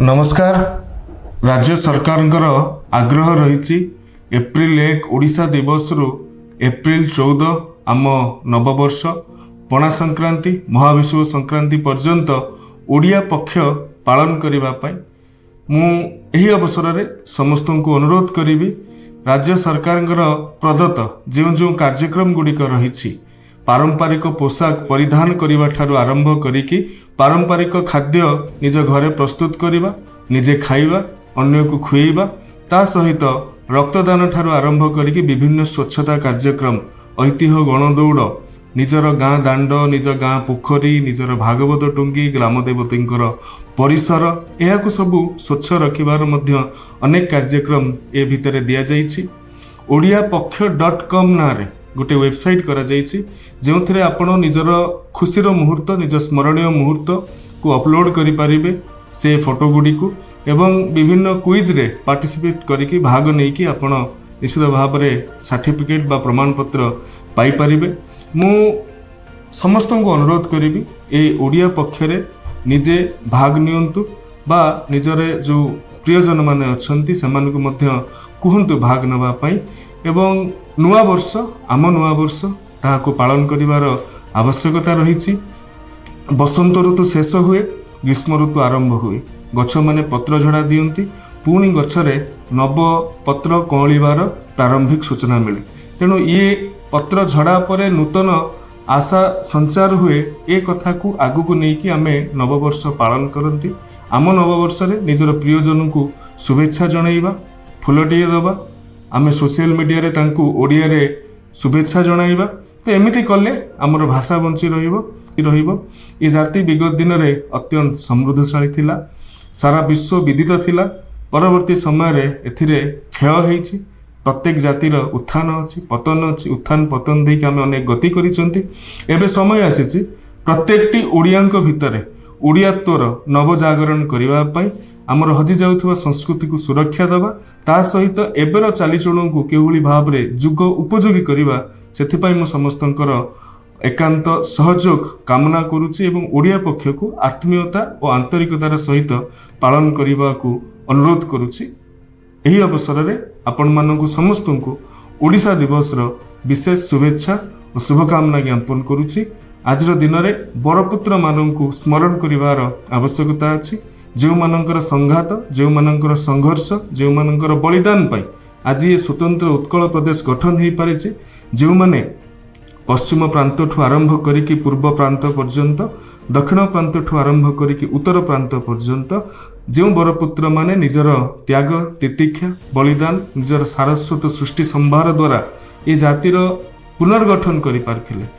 नमस्कार। राज्य सरकार आग्रह रही एप्रिल 1 ओडिशा दिवस रु एप्रिल 14 आम नववर्ष पणा संक्रांति महाविषुव संक्रांति पर्यंत ओडिया पक्ष पालन करने मु एही अवसर में समस्त को अनुरोध करी राज्य सरकार प्रदत्त जो जो कार्यक्रम गुड़िक रही पारंपरिक पोशाक परिधान करने ठारू आरंभ करिकी पारंपरिक खाद्य निज घरे प्रस्तुत करवा निजे खाइबा अन्य को खुएबा ता सहित रक्तदान ठारू आरंभ करिकी विभिन्न स्वच्छता कार्यक्रम ऐतिह्य गणदौड़ निजर गाँ दांड निज गाँ पोखरी निजर भागवत टुंगी ग्राम देवतींकर परिसर यह सबू स्वच्छ रखिबार मध्य अनेक कार्यक्रम ए भितर दिया जाइछि। ODIAPAKSH.com नारे गोटे वेबसाइट करा जाइछि जो थे आपण निजर खुशीर मुहूर्त निज स्मरणीय मुहूर्त को अपलोड करि पारिबे से फोटो गुडी को एवं विभिन्न क्विज रे पार्टिसिपेट करिकी भाग नेकी आपण निश्चित भाव में सर्टिफिकेट बा प्रमाण पत्र पाई पारिबे। मु समस्त को अनुरोध करी ए ओडिया पक्षरे निजे भाग नियंतु बा निजरे जो प्रियजन माने अछंती सेमानकु मध्य कुहंतु भाग नबा पई एवं नुआ वर्ष आम नुआ वर्ष ताहाको पालन करिवार आवश्यकता रही। बसंत ऋतु शेष हुए ग्रीष्म ऋतु आरंभ हुए गछ माने पत्र झड़ा दियंती पुणी गछरे नव पत्र कौलिबार प्रारंभिक सूचना मिले तेणु ये पत्र झड़ा परे नूतन आशा संचार हुए ए कथा को आगु को नहीं कि आमे नववर्ष पालन करती आम नववर्ष रे निजर प्रियजन को शुभेच्छा जणाइबा फुलटिए दबा आमे सोशल मीडिया रे तांकु ओडिया रे शुभेच्छा जणाइबा तो एमिति कले आमर भाषा बंची रहिबो। ये जाति विगत दिन रे अत्यंत समृद्धशाली थिला सारा विश्व विदित थिला परवर्ती समय रे एथिरे क्षय होईछि प्रत्येक जातिर उत्थान अछि पतन अछि उत्थान पतन देख आमे अनेक गति करिसंती एबे समय आसीछि प्रत्येकटी ओडियांक भितरे ओडियात्वर नवजागरण करिबा पई आमर हजि जाउथबा संस्कृति को सुरक्षा दबा ता सहित एबेर चालीचलन को केउली भाव रे जुग उपयोगी करिबा सेथिपई मु समस्तंकर एकांत सहयोग कामना करुछि एवं ओडिया पक्ष को आत्मीयता और आंतरिकतार सहित पालन करने को अनुरोध करुछि। एही अवसर में आपण मानकु समस्त को ओडिशा दिवस रो विशेष शुभेच्छा और शुभकामना ज्ञापन करुछि। आज दिन में बरपुत्र मानकु स्मरण करिवार आवश्यकता अछि जो मानकर संघात जो मानकर संघर्ष जो मानकर बलिदान पाई आज ये स्वतंत्र उत्कल प्रदेश गठन हो पारिछि जो माने पश्चिम प्रांत ठू आरंभ करिकी पूर्व प्रांत पर्यंत दक्षिण प्रांत ठू आरंभ करिकी उत्तर प्रांत पर्यंत जो बरपुत्र माने निजर त्याग तितिक्षा बलिदान निजर सारस्वत सृष्टि संभार द्वारा ये जातिर पुनर्गठन करि पारथिले।